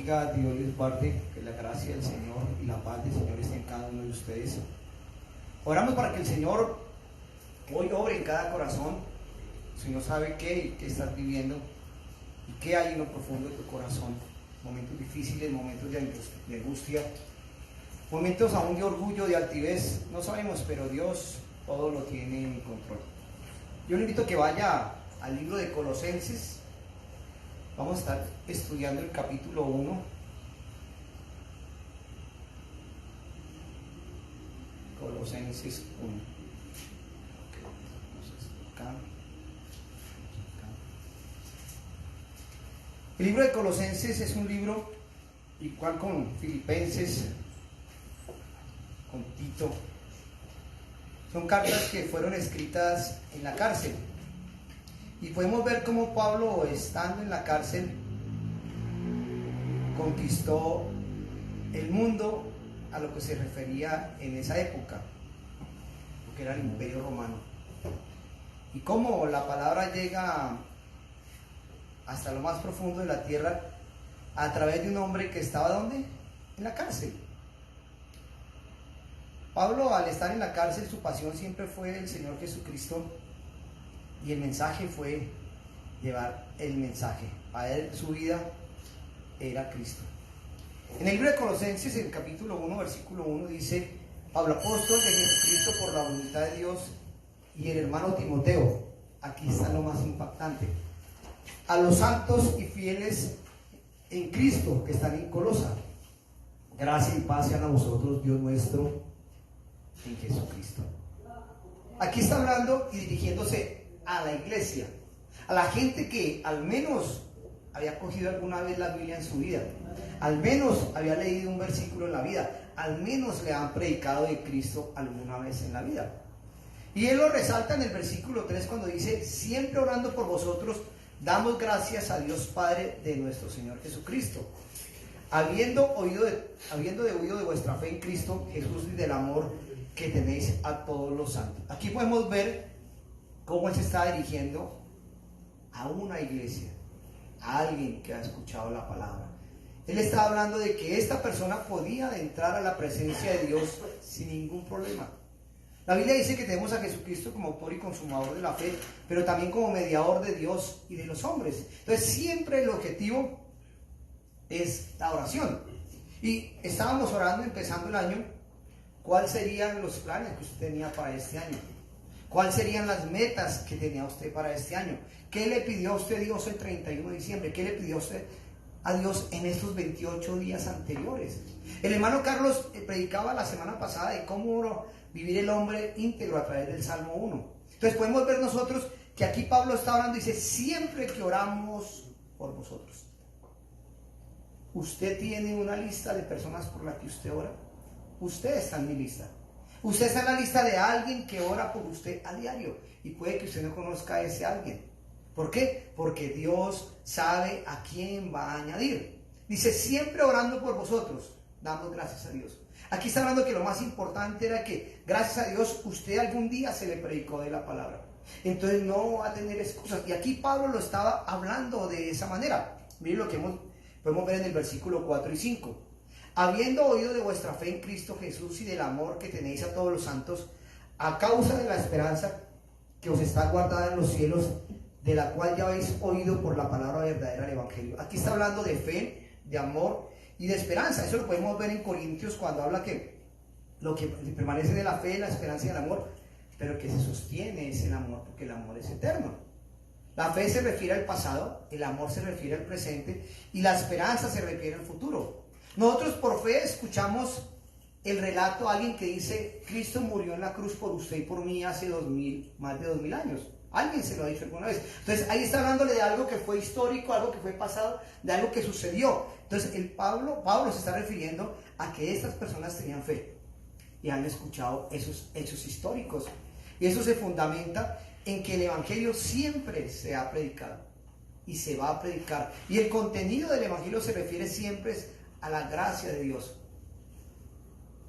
bendiga, Dios les guarde, que la gracia del Señor y la paz del Señor esté en cada uno de ustedes. Oramos para que el Señor hoy obre en cada corazón. El Señor sabe qué estás viviendo y qué hay en lo profundo de tu corazón. Momentos difíciles, momentos de angustia, momentos aún de orgullo, de altivez, no sabemos, pero Dios todo lo tiene en control. Yo le invito a que vaya al libro de Colosenses. Vamos a estar estudiando el capítulo 1. Colosenses 1. El libro de Colosenses es un libro igual con Filipenses, con Tito. Son cartas que fueron escritas en la cárcel. Y podemos ver cómo Pablo, estando en la cárcel, conquistó el mundo a lo que se refería en esa época, lo que era el Imperio Romano. Y cómo la palabra llega hasta lo más profundo de la tierra a través de un hombre que estaba ¿dónde? En la cárcel. Pablo, al estar en la cárcel, su pasión siempre fue el Señor Jesucristo. Y el mensaje fue llevar el mensaje. Para él su vida era Cristo. En el libro de Colosenses, en el capítulo 1, versículo 1, dice: Pablo, apóstol de Jesucristo por la voluntad de Dios, y el hermano Timoteo. Aquí está lo más impactante. A los santos y fieles en Cristo que están en Colosa. Gracia y paz sean a vosotros, Dios nuestro, en Jesucristo. Aquí está hablando y dirigiéndose a la iglesia, a la gente que al menos había cogido alguna vez la Biblia en su vida, al menos había leído un versículo en la vida, al menos le han predicado de Cristo alguna vez en la vida. Y él lo resalta en el versículo 3 cuando dice: siempre orando por vosotros, damos gracias a Dios Padre de nuestro Señor Jesucristo, habiendo oído de vuestra fe en Cristo Jesús y del amor que tenéis a todos los santos. Aquí podemos ver cómo él se está dirigiendo a una iglesia, a alguien que ha escuchado la palabra. Él está hablando de que esta persona podía entrar a la presencia de Dios sin ningún problema. La Biblia dice que tenemos a Jesucristo como autor y consumador de la fe, pero también como mediador de Dios y de los hombres. Entonces siempre el objetivo es la oración. Y estábamos orando empezando el año. ¿Cuáles serían los planes que usted tenía para este año? ¿Cuáles serían las metas que tenía usted para este año? ¿Qué le pidió a usted Dios el 31 de diciembre? ¿Qué le pidió a usted a Dios en estos 28 días anteriores? El hermano Carlos predicaba la semana pasada de cómo vivir el hombre íntegro a través del Salmo 1. Entonces podemos ver nosotros que aquí Pablo está hablando y dice: siempre que oramos por vosotros. ¿Usted tiene una lista de personas por las que usted ora? Usted está en mi lista. Usted está en la lista de alguien que ora por usted a diario. Y puede que usted no conozca a ese alguien. ¿Por qué? Porque Dios sabe a quién va a añadir. Dice: siempre orando por vosotros, damos gracias a Dios. Aquí está hablando que lo más importante era que, gracias a Dios, usted algún día se le predicó de la palabra. Entonces no va a tener excusas. Y aquí Pablo lo estaba hablando de esa manera. Miren lo que podemos ver en el versículo 4 y 5. Habiendo oído de vuestra fe en Cristo Jesús y del amor que tenéis a todos los santos, a causa de la esperanza que os está guardada en los cielos, de la cual ya habéis oído por la palabra verdadera del Evangelio. Aquí está hablando de fe, de amor y de esperanza. Eso lo podemos ver en Corintios cuando habla que lo que permanece de la fe, la esperanza y el amor, pero que se sostiene es el amor, porque el amor es eterno. La fe se refiere al pasado, el amor se refiere al presente y la esperanza se refiere al futuro. Nosotros por fe escuchamos el relato de alguien que dice: Cristo murió en la cruz por usted y por mí hace más de 2000 años. Alguien se lo ha dicho alguna vez. Entonces ahí está hablándole de algo que fue histórico, algo que fue pasado, de algo que sucedió. Entonces Pablo se está refiriendo a que estas personas tenían fe y han escuchado esos hechos históricos. Y eso se fundamenta en que el Evangelio siempre se ha predicado y se va a predicar. Y el contenido del Evangelio se refiere siempre a la gracia de Dios.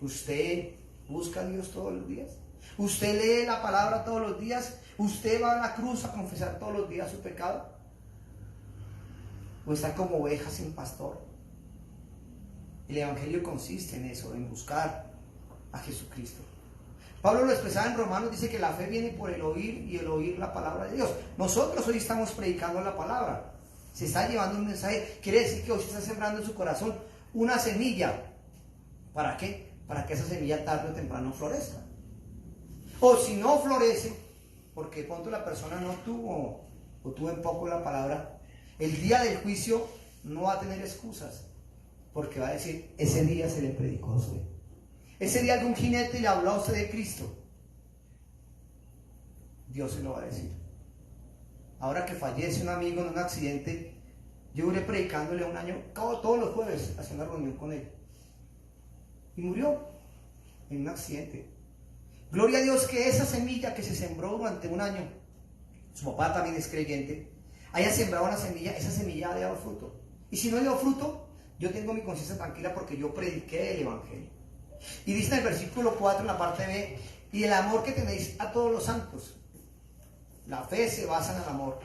¿Usted busca a Dios todos los días? ¿Usted lee la palabra todos los días? ¿Usted va a la cruz a confesar todos los días su pecado? ¿O está como oveja sin pastor? El Evangelio consiste en eso, en buscar a Jesucristo. Pablo lo expresaba en Romanos, dice que la fe viene por el oír y el oír la palabra de Dios. Nosotros hoy estamos predicando la palabra. Se está llevando un mensaje, quiere decir que hoy se está sembrando en su corazón una semilla. ¿Para qué? Para que esa semilla tarde o temprano florezca. O si no florece, porque de pronto la persona no tuvo o tuvo en poco la palabra, el día del juicio no va a tener excusas, porque va a decir, ese día se le predicó a usted. Ese día algún jinete le habló a usted de Cristo. Dios se lo va a decir. Ahora que fallece un amigo en un accidente, yo duré predicándole un año, todos los jueves, haciendo una reunión con él. Y murió en un accidente. Gloria a Dios que esa semilla que se sembró durante un año, su papá también es creyente, haya sembrado una semilla, esa semilla ha dado fruto. Y si no dio fruto, yo tengo mi conciencia tranquila porque yo prediqué el Evangelio. Y dice en el versículo 4, en la parte B, y el amor que tenéis a todos los santos. La fe se basa en el amor.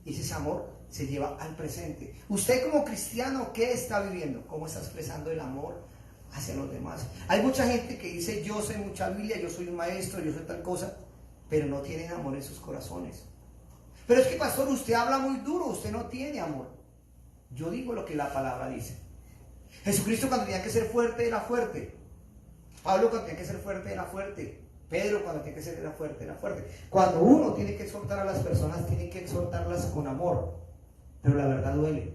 Y ese amor se lleva al presente. Usted como cristiano, ¿qué está viviendo? ¿Cómo está expresando el amor hacia los demás? Hay mucha gente que dice, yo sé mucha Biblia, yo soy un maestro, yo soy tal cosa, pero no tienen amor en sus corazones. Pero es que, pastor, usted habla muy duro, usted no tiene amor. Yo digo lo que la palabra dice. Jesucristo cuando tenía que ser fuerte, era fuerte. Pablo cuando tenía que ser fuerte, era fuerte. Pedro cuando tenía que ser fuerte, era fuerte. Cuando uno tiene que exhortar a las personas, tiene que exhortarlas con amor. Pero la verdad duele.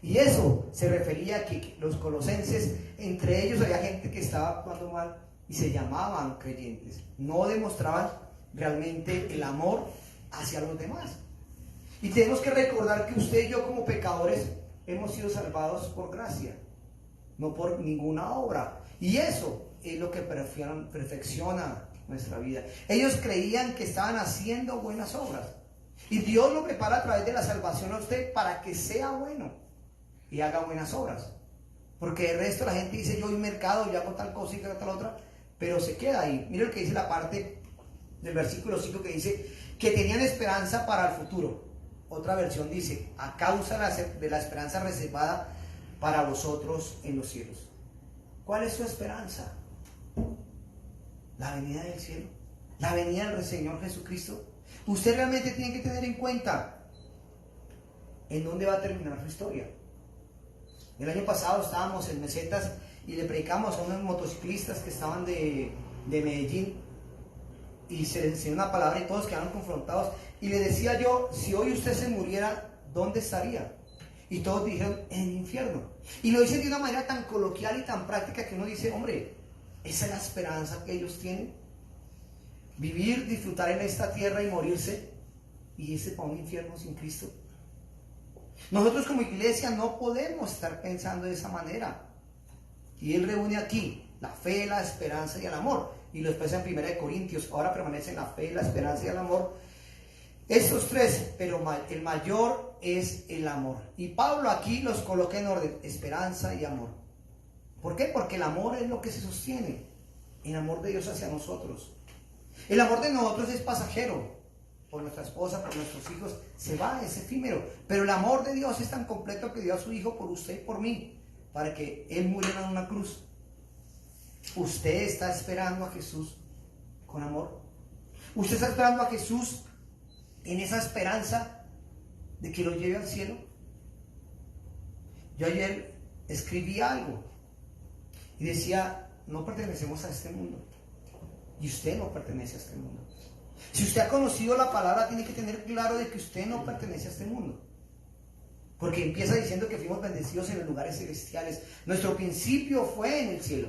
Y eso se refería a que los colosenses, entre ellos había gente que estaba actuando mal y se llamaban creyentes. No demostraban realmente el amor hacia los demás. Y tenemos que recordar que usted y yo como pecadores hemos sido salvados por gracia, no por ninguna obra. Y eso es lo que perfecciona nuestra vida. Ellos creían que estaban haciendo buenas obras. Y Dios lo prepara a través de la salvación a usted para que sea bueno y haga buenas obras. Porque el resto la gente dice, yo voy al mercado, yo hago tal cosa y tal otra, pero se queda ahí. Mira lo que dice la parte del versículo 5 que dice que tenían esperanza para el futuro. Otra versión dice, a causa de la esperanza reservada para vosotros en los cielos. ¿Cuál es su esperanza? La venida del cielo, la venida del Señor Jesucristo. Usted realmente tiene que tener en cuenta en dónde va a terminar su historia. El año pasado estábamos en Mesetas y le predicamos a unos motociclistas que estaban de Medellín y se les enseñó una palabra y todos quedaron confrontados. Y le decía yo, si hoy usted se muriera, ¿dónde estaría? Y todos dijeron, en el infierno. Y lo dicen de una manera tan coloquial y tan práctica que uno dice, hombre, esa es la esperanza que ellos tienen. Vivir, disfrutar en esta tierra y morirse y irse para un infierno sin Cristo. Nosotros como iglesia no podemos estar pensando de esa manera. Y Él reúne aquí la fe, la esperanza y el amor. Y lo expresa en 1 Corintios. Ahora permanecen la fe, la esperanza y el amor. Estos tres, pero el mayor es el amor. Y Pablo aquí los coloca en orden, esperanza y amor. ¿Por qué? Porque el amor es lo que se sostiene. El amor de Dios hacia nosotros. El amor de nosotros es pasajero. Por nuestra esposa, por nuestros hijos, se va, es efímero. Pero el amor de Dios es tan completo que dio a su Hijo por usted y por mí, para que Él muriera en una cruz. ¿Usted está esperando a Jesús con amor? ¿Usted está esperando a Jesús en esa esperanza de que lo lleve al cielo? Yo ayer escribí algo y decía, no pertenecemos a este mundo. Y usted no pertenece a este mundo. Si usted ha conocido la palabra, tiene que tener claro de que usted no pertenece a este mundo. Porque empieza diciendo que fuimos bendecidos en los lugares celestiales. Nuestro principio fue en el cielo.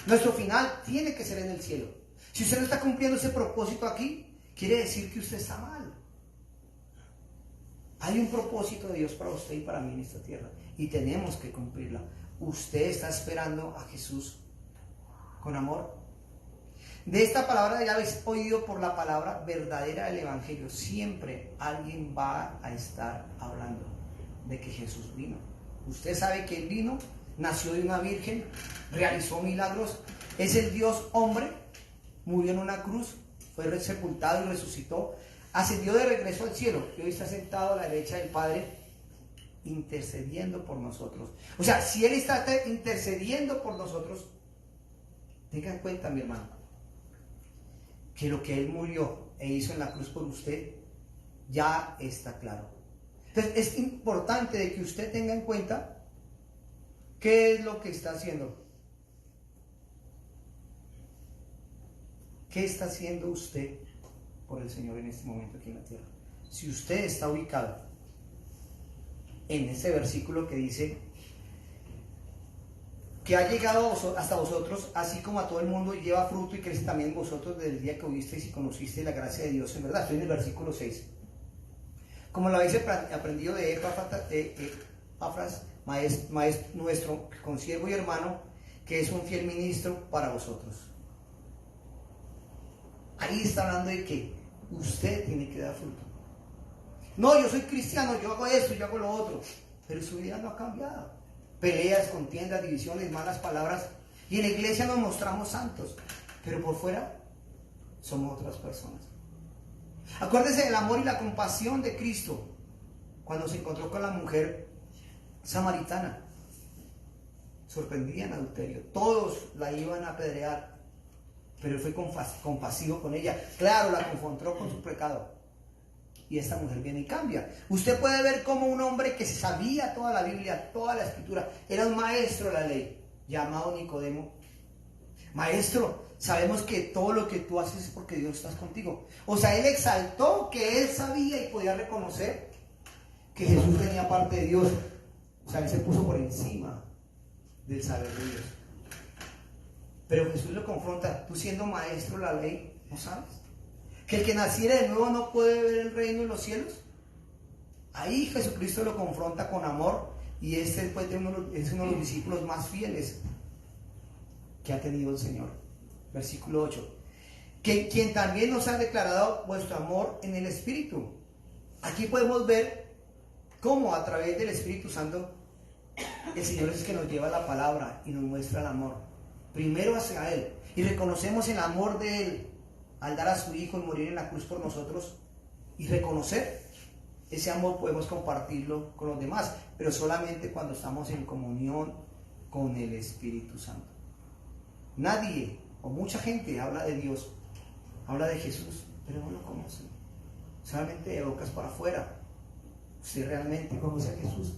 Nuestro final tiene que ser en el cielo. Si usted no está cumpliendo ese propósito aquí, quiere decir que usted está mal. Hay un propósito de Dios para usted y para mí en esta tierra. Y tenemos que cumplirla. ¿Usted está esperando a Jesús con amor? De esta palabra ya habéis oído por la palabra verdadera del Evangelio. Siempre alguien va a estar hablando de que Jesús vino. Usted sabe que Él vino, nació de una virgen, realizó milagros, es el Dios hombre, murió en una cruz, fue sepultado y resucitó, ascendió de regreso al cielo y hoy está sentado a la derecha del Padre intercediendo por nosotros. O sea, si Él está intercediendo por nosotros, tenga en cuenta, mi hermano, que lo que Él murió e hizo en la cruz por usted ya está claro. Entonces es importante de que usted tenga en cuenta qué es lo que está haciendo. ¿Qué está haciendo usted por el Señor en este momento aquí en la tierra? Si usted está ubicado en ese versículo que dice que ha llegado hasta vosotros, así como a todo el mundo, y lleva fruto y crece también vosotros desde el día que oísteis y conocisteis la gracia de Dios en verdad. Estoy en el versículo 6. Como lo habéis aprendido de Epafras, nuestro consiervo y hermano, que es un fiel ministro para vosotros. Ahí está hablando de que usted tiene que dar fruto. No, yo soy cristiano, yo hago esto, yo hago lo otro, pero su vida no ha cambiado. Peleas, contiendas, divisiones, malas palabras. Y en la iglesia nos mostramos santos, pero por fuera somos otras personas. Acuérdese del amor y la compasión de Cristo cuando se encontró con la mujer samaritana, sorprendida en adulterio. Todos la iban a apedrear, pero él fue compasivo con ella. Claro, la confrontó con su pecado. Y esta mujer viene y cambia. Usted puede ver como un hombre que sabía toda la Biblia, toda la Escritura, era un maestro de la ley, llamado Nicodemo. Maestro, sabemos que todo lo que tú haces es porque Dios está contigo. O sea, él exaltó que él sabía y podía reconocer que Jesús tenía parte de Dios. O sea, él se puso por encima del saber de Dios. Pero Jesús lo confronta: tú siendo maestro de la ley, ¿no sabes que el que naciera de nuevo no puede ver el reino de los cielos? Ahí Jesucristo lo confronta con amor, y este después es uno de los discípulos más fieles que ha tenido el Señor. Versículo 8. Quien también nos ha declarado vuestro amor en el Espíritu. Aquí podemos ver cómo a través del Espíritu Santo el Señor es el que nos lleva la palabra y nos muestra el amor. Primero hacia Él, y reconocemos el amor de Él al dar a su Hijo y morir en la cruz por nosotros, y reconocer ese amor podemos compartirlo con los demás, pero solamente cuando estamos en comunión con el Espíritu Santo. Nadie o mucha gente habla de Dios, habla de Jesús, pero no lo conocen, solamente de bocas para afuera. ¿Usted realmente conoce a Jesús?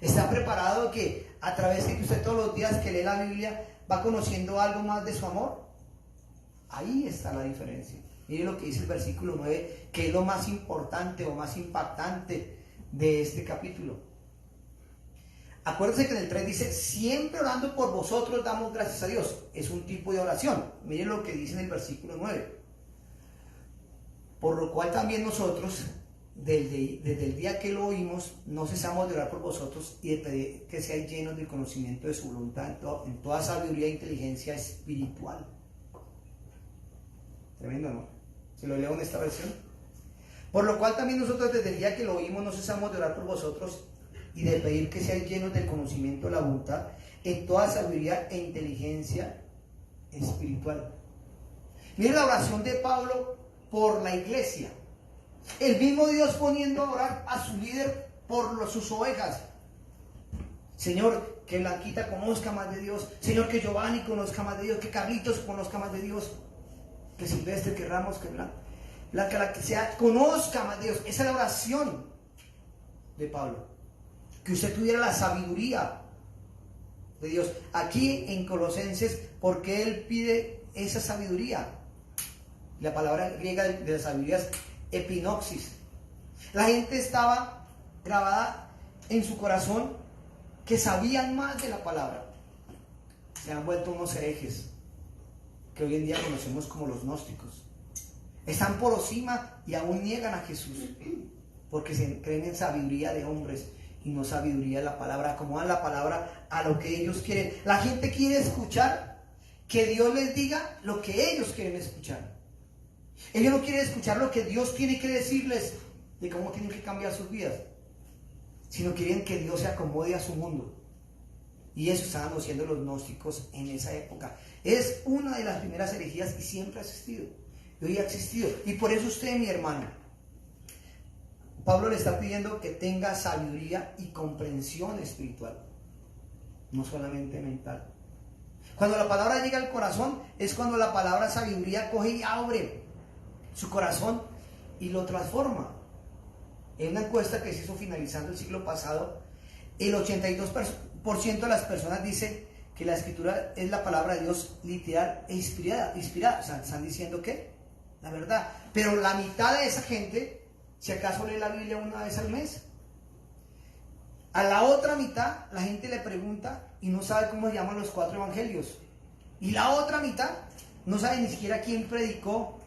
¿Está preparado que a través de que usted todos los días que lee la Biblia va conociendo algo más de su amor? Ahí está la diferencia. Mire lo que dice el versículo 9, que es lo más importante o más impactante de este capítulo. Acuérdense que en el 3 dice: siempre orando por vosotros damos gracias a Dios. Es un tipo de oración. Mire lo que dice en el versículo 9. Por lo cual también nosotros, desde el día que lo oímos, no cesamos de orar por vosotros y de pedir que seáis llenos del conocimiento de su voluntad en toda sabiduría e inteligencia espiritual. Tremendo, ¿no? Se lo leo en esta versión. Por lo cual también nosotros desde el día que lo oímos no cesamos de orar por vosotros y de pedir que seáis llenos del conocimiento de la voluntad en toda sabiduría e inteligencia espiritual. Mire la oración de Pablo por la iglesia. El mismo Dios poniendo a orar a su líder por sus ovejas. Señor, que Blanquita conozca más de Dios. Señor, que Giovanni conozca más de Dios. Que Carlitos conozca más de Dios. Que Silvestre, que Ramos, que Blanca, la que sea, conozca más de Dios. Esa es la oración de Pablo. Que usted tuviera la sabiduría de Dios. Aquí en Colosenses, ¿por qué él pide esa sabiduría? La palabra griega de la sabiduría es epinoxis. La gente estaba grabada en su corazón que sabían más de la palabra. Se han vuelto unos herejes que hoy en día conocemos como los gnósticos. Están por encima y aún niegan a Jesús porque se creen en sabiduría de hombres y no sabiduría de la palabra. Acomodan la palabra a lo que ellos quieren. La gente quiere escuchar que Dios les diga lo que ellos quieren escuchar. Ellos no quieren escuchar lo que Dios tiene que decirles de cómo tienen que cambiar sus vidas, sino quieren que Dios se acomode a su mundo. Y eso estaban haciendo los gnósticos en esa época. Es una de las primeras herejías y siempre ha existido. Y hoy ha existido. Y por eso usted, mi hermano, Pablo le está pidiendo que tenga sabiduría y comprensión espiritual, no solamente mental. Cuando la palabra llega al corazón, es cuando la palabra sabiduría coge y abre su corazón y lo transforma. En una encuesta que se hizo finalizando el siglo pasado, el 82% de las personas dice que la escritura es la palabra de Dios literal e inspirada. O sea, están diciendo que la verdad. Pero la mitad de esa gente, si acaso lee la Biblia una vez al mes. A la otra mitad, la gente le pregunta y no sabe cómo se llaman los 4 evangelios. Y la otra mitad no sabe ni siquiera quién predicó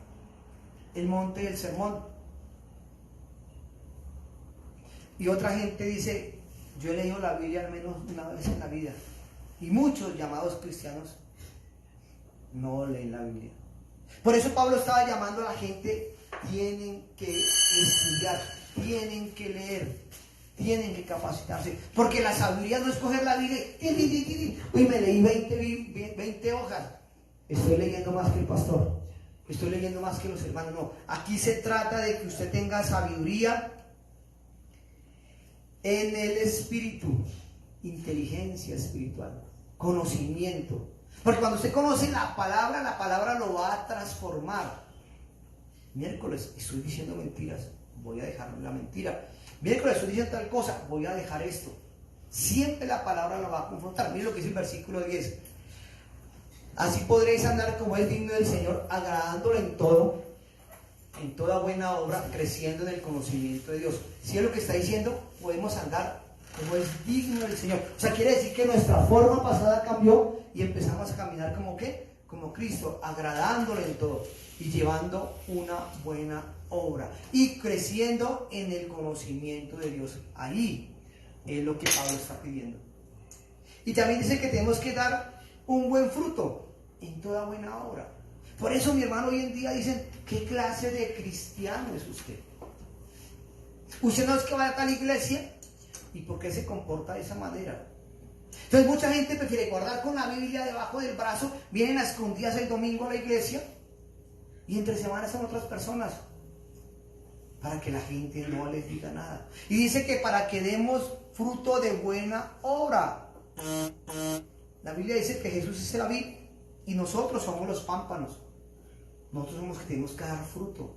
el monte del sermón. Y otra gente dice, yo he leído la Biblia al menos una vez en la vida. Y muchos llamados cristianos no leen la Biblia. Por eso Pablo estaba llamando a la gente, tienen que estudiar, tienen que leer, tienen que capacitarse. Porque la sabiduría no es coger la Biblia y uy, me leí 20 hojas. Estoy leyendo más que el pastor. Estoy leyendo más que los hermanos. No, aquí se trata de que usted tenga sabiduría en el espíritu, inteligencia espiritual, conocimiento. Porque cuando usted conoce la palabra lo va a transformar. Miércoles estoy diciendo mentiras, voy a dejar la mentira. Miércoles estoy diciendo tal cosa, voy a dejar esto. Siempre la palabra la va a confrontar. Mire lo que dice el versículo 10. Así podréis andar como es digno del Señor, agradándole en todo, en toda buena obra, creciendo en el conocimiento de Dios. Si es lo que está diciendo, podemos andar como es digno del Señor. O sea, quiere decir que nuestra forma pasada cambió y empezamos a caminar como ¿qué? Como Cristo, agradándole en todo y llevando una buena obra y creciendo en el conocimiento de Dios. Ahí es lo que Pablo está pidiendo. Y también dice que tenemos que dar un buen fruto en toda buena obra. Por eso, mi hermano, hoy en día dicen, ¿qué clase de cristiano es usted? ¿Usted no es que va a tal iglesia? ¿Y por qué se comporta de esa manera? Entonces mucha gente prefiere guardar con la Biblia debajo del brazo, vienen a escondidas el domingo a la iglesia y entre semanas son otras personas, para que la gente no les diga nada. Y dice que para que demos fruto de buena obra. La Biblia dice que Jesús es la vid y nosotros somos los pámpanos. Nosotros somos los que tenemos que dar fruto,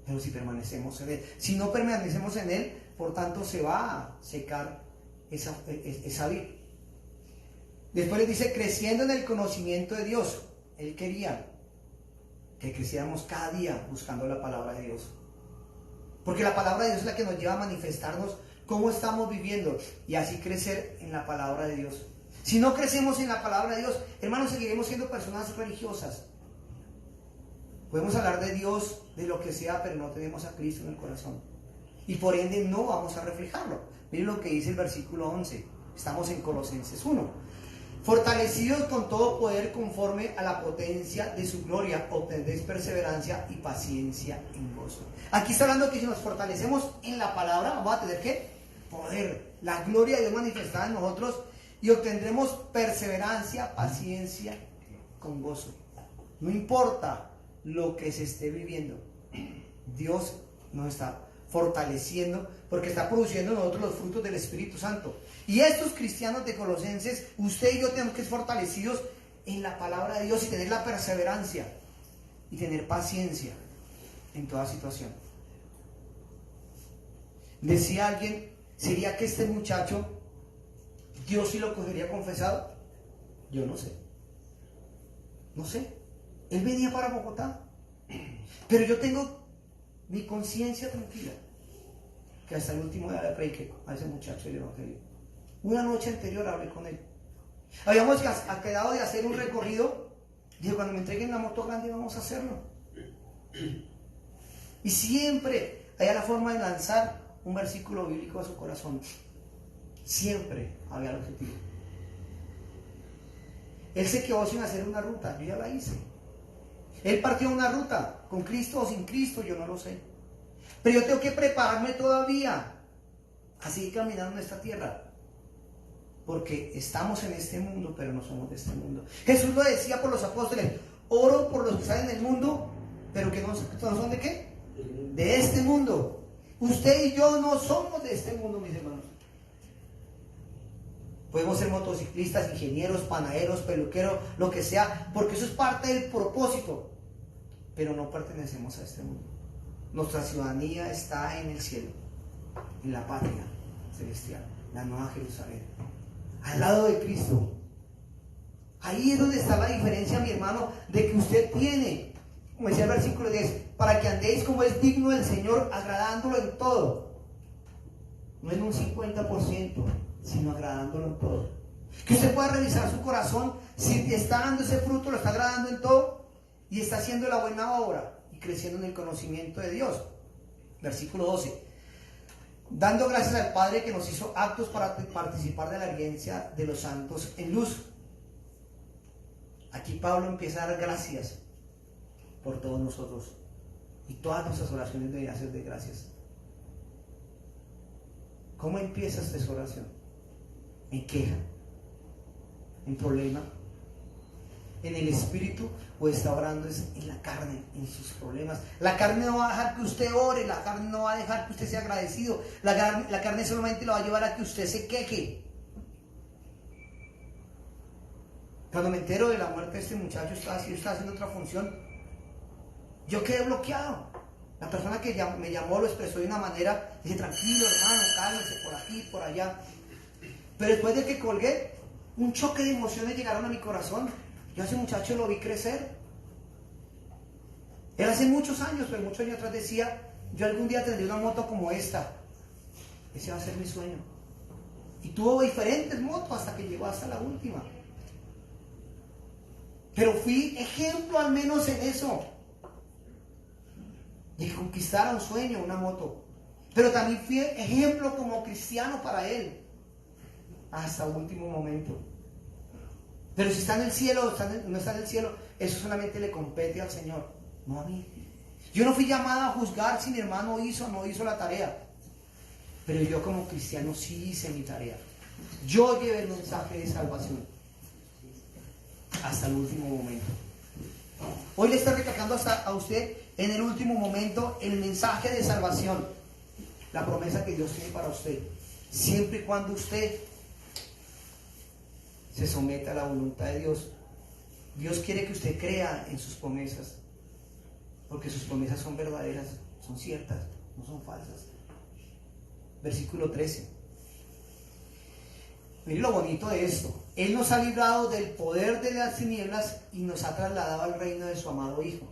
pero si permanecemos en Él. Si no permanecemos en Él, por tanto se va a secar esa vid. Después les dice, creciendo en el conocimiento de Dios. Él quería que creciéramos cada día buscando la palabra de Dios. Porque la palabra de Dios es la que nos lleva a manifestarnos cómo estamos viviendo y así crecer en la palabra de Dios. Si no crecemos en la palabra de Dios, hermanos, seguiremos siendo personas religiosas. Podemos hablar de Dios, de lo que sea, pero no tenemos a Cristo en el corazón. Y por ende no vamos a reflejarlo. Miren lo que dice el versículo 11. Estamos en Colosenses 1. Fortalecidos con todo poder conforme a la potencia de su gloria, obtendréis perseverancia y paciencia en gozo. Aquí está hablando que si nos fortalecemos en la palabra, vamos a tener ¿qué? Poder. La gloria de Dios manifestada en nosotros y obtendremos perseverancia, paciencia con gozo. No importa lo que se esté viviendo, Dios nos está fortaleciendo porque está produciendo en nosotros los frutos del Espíritu Santo. Y estos cristianos de Colosenses, usted y yo tenemos que ser fortalecidos en la palabra de Dios y tener la perseverancia y tener paciencia en toda situación. Decía alguien, ¿sería que este muchacho Dios sí lo cogería confesado? Yo no sé. No sé. Él venía para Bogotá, pero yo tengo mi conciencia tranquila que hasta el último día le prediqué a ese muchacho el evangelio. Una noche anterior hablé con él. Habíamos quedado de hacer un recorrido. Dije, cuando me entreguen la moto grande vamos a hacerlo. Y siempre había la forma de lanzar un versículo bíblico a su corazón. Siempre había el objetivo. Él se quedó sin hacer una ruta, yo ya la hice. Él partió una ruta, con Cristo o sin Cristo, yo no lo sé. Pero yo tengo que prepararme todavía a seguir caminando en esta tierra. Porque estamos en este mundo, pero no somos de este mundo. Jesús lo decía por los apóstoles, oro por los que están en el mundo, pero que no son de qué, de este mundo. Usted y yo no somos de este mundo, mis hermanos. Podemos ser motociclistas, ingenieros, panaderos, peluqueros, lo que sea, porque eso es parte del propósito. Pero no pertenecemos a este mundo. Nuestra ciudadanía está en el cielo, en la patria celestial, la Nueva Jerusalén, al lado de Cristo. Ahí es donde está la diferencia, mi hermano, de que usted tiene, como decía el versículo 10, para que andéis como es digno del Señor, agradándolo en todo. No en un 50%, sino agradándolo en todo. Que usted pueda revisar su corazón, si está dando ese fruto, lo está agradando en todo, y está haciendo la buena obra, y creciendo en el conocimiento de Dios. Versículo 12. Dando gracias al Padre que nos hizo aptos para participar de la herencia de los santos en luz. Aquí Pablo empieza a dar gracias por todos nosotros. Y todas nuestras oraciones deberían ser de gracias. ¿Cómo empieza esta oración? ¿En queja? ¿En problema? ¿En el espíritu? ¿O está orando en la carne, en sus problemas? La carne no va a dejar que usted ore, la carne no va a dejar que usted sea agradecido. La carne solamente lo va a llevar a que usted se queje. Cuando me entero de la muerte de este muchacho, estaba haciendo otra función, yo quedé bloqueado. La persona que me llamó lo expresó de una manera, dije, tranquilo hermano, cálmese por aquí, por allá. Pero después de que colgué, un choque de emociones llegaron a mi corazón. Yo a ese muchacho lo vi crecer. Él hace muchos años, pero muchos años atrás decía, yo algún día tendré una moto como esta. Ese va a ser mi sueño. Y tuvo diferentes motos hasta que llegó hasta la última. Pero fui ejemplo al menos en eso. De conquistar un sueño, una moto. Pero también fui ejemplo como cristiano para él. Hasta el último momento. Pero si está en el cielo o no está en el cielo, eso solamente le compete al Señor, no a mí. Yo no fui llamado a juzgar si mi hermano hizo o no hizo la tarea. Pero yo como cristiano sí hice mi tarea. Yo llevé el mensaje de salvación. Hasta el último momento. Hoy le está recalcando a usted en el último momento el mensaje de salvación, la promesa que Dios tiene para usted, siempre y cuando usted se someta a la voluntad de Dios. Dios quiere que usted crea en sus promesas, porque sus promesas son verdaderas, son ciertas, no son falsas. Versículo 13. Mire lo bonito de esto. Él nos ha librado del poder de las tinieblas y nos ha trasladado al reino de su amado Hijo.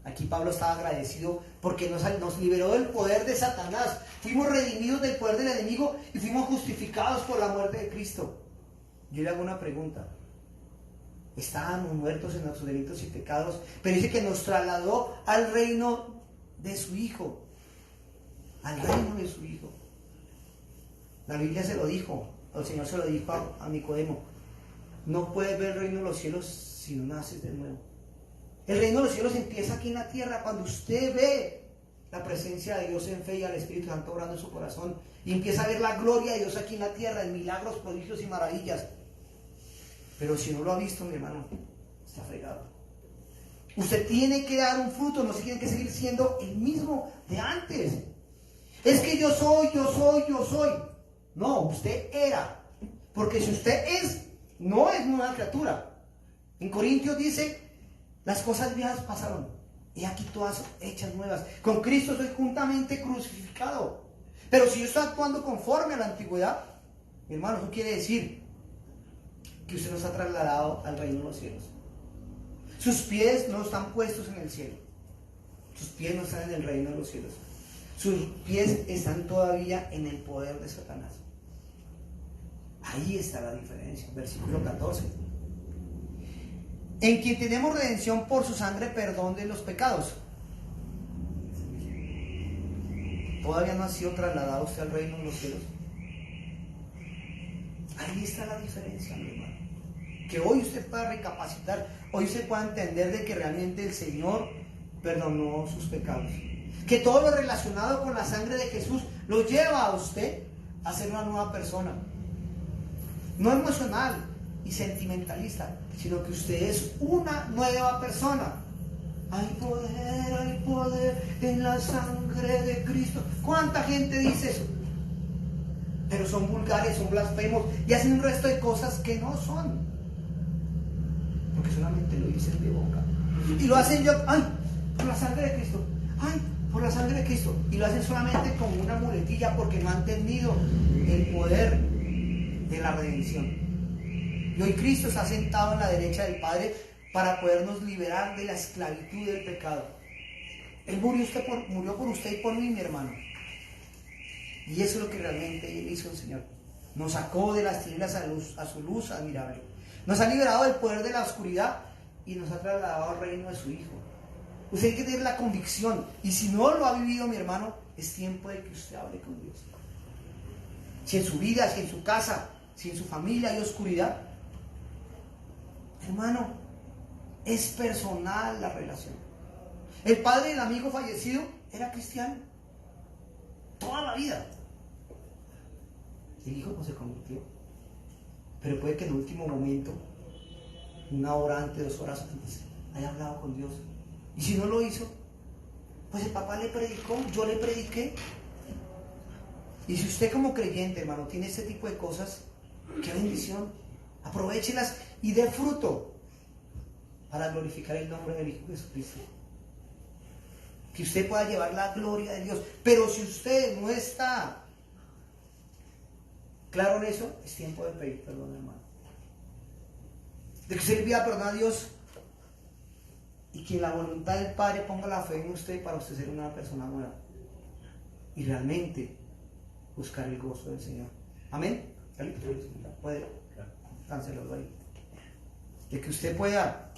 Aquí Pablo estaba agradecido porque nos liberó del poder de Satanás. Fuimos redimidos del poder del enemigo y fuimos justificados por la muerte de Cristo. Yo le hago una pregunta. Estábamos muertos en nuestros delitos y pecados, pero dice que nos trasladó al reino de su Hijo. Al reino de su Hijo. La Biblia se lo dijo, el Señor se lo dijo a Nicodemo. No puedes ver el reino de los cielos si no naces de nuevo. El reino de los cielos empieza aquí en la tierra cuando usted ve la presencia de Dios en fe y al Espíritu Santo obrando en su corazón y empieza a ver la gloria de Dios aquí en la tierra, en milagros, prodigios y maravillas. Pero si no lo ha visto, mi hermano, está fregado. Usted tiene que dar un fruto, no se tiene que seguir siendo el mismo de antes. Es que yo soy. No, usted era. Porque si usted no es nueva criatura. En Corintios dice, las cosas viejas pasaron, y aquí todas hechas nuevas. Con Cristo soy juntamente crucificado. Pero si yo estoy actuando conforme a la antigüedad, mi hermano, eso quiere decir que usted no está trasladado al reino de los cielos. Sus pies no están puestos en el cielo. Sus pies no están en el reino de los cielos. Sus pies están todavía en el poder de Satanás. Ahí está la diferencia. Versículo 14. En quien tenemos redención por su sangre, perdón de los pecados. ¿Todavía no ha sido trasladado usted al reino de los cielos? Ahí está la diferencia, mi hermano. Que hoy usted pueda recapacitar, hoy usted pueda entender de que realmente el Señor perdonó sus pecados. Que todo lo relacionado con la sangre de Jesús lo lleva a usted a ser una nueva persona. No emocional y sentimentalista, sino que usted es una nueva persona. hay poder en la sangre de Cristo. ¿Cuánta gente dice eso? Pero son vulgares, son blasfemos y hacen un resto de cosas que no son, porque solamente lo dicen de boca. Y lo hacen por la sangre de Cristo, por la sangre de Cristo. Y lo hacen solamente como una muletilla, porque no han entendido el poder de la redención. Y hoy Cristo está sentado en la derecha del Padre para podernos liberar de la esclavitud del pecado. Él murió por usted y por mí, mi hermano. Y eso es lo que realmente Él hizo, el Señor. Nos sacó de las tinieblas a su luz admirable. Nos ha liberado del poder de la oscuridad y nos ha trasladado al reino de su Hijo. Usted tiene que tener la convicción. Y si no lo ha vivido, mi hermano, es tiempo de que usted hable con Dios. Si en su vida, si en su casa, si en su familia hay oscuridad, hermano, es personal la relación. El padre del amigo fallecido era cristiano toda la vida. El hijo no se convirtió, pero puede que en el último momento, 1 hora antes, 2 horas antes, haya hablado con Dios. Y si no lo hizo, pues el papá le predicó, yo le prediqué. Y si usted como creyente, hermano, tiene este tipo de cosas, qué bendición. Aprovéchelas y dé fruto para glorificar el nombre del Hijo Jesucristo. Que usted pueda llevar la gloria de Dios. Pero si usted no está claro en eso, es tiempo de pedir perdón, hermano. De que usted le pida perdón a Dios y que la voluntad del Padre ponga la fe en usted para usted ser una persona nueva y realmente buscar el gozo del Señor. Amén. Puede cancelarlo ahí. De que usted pueda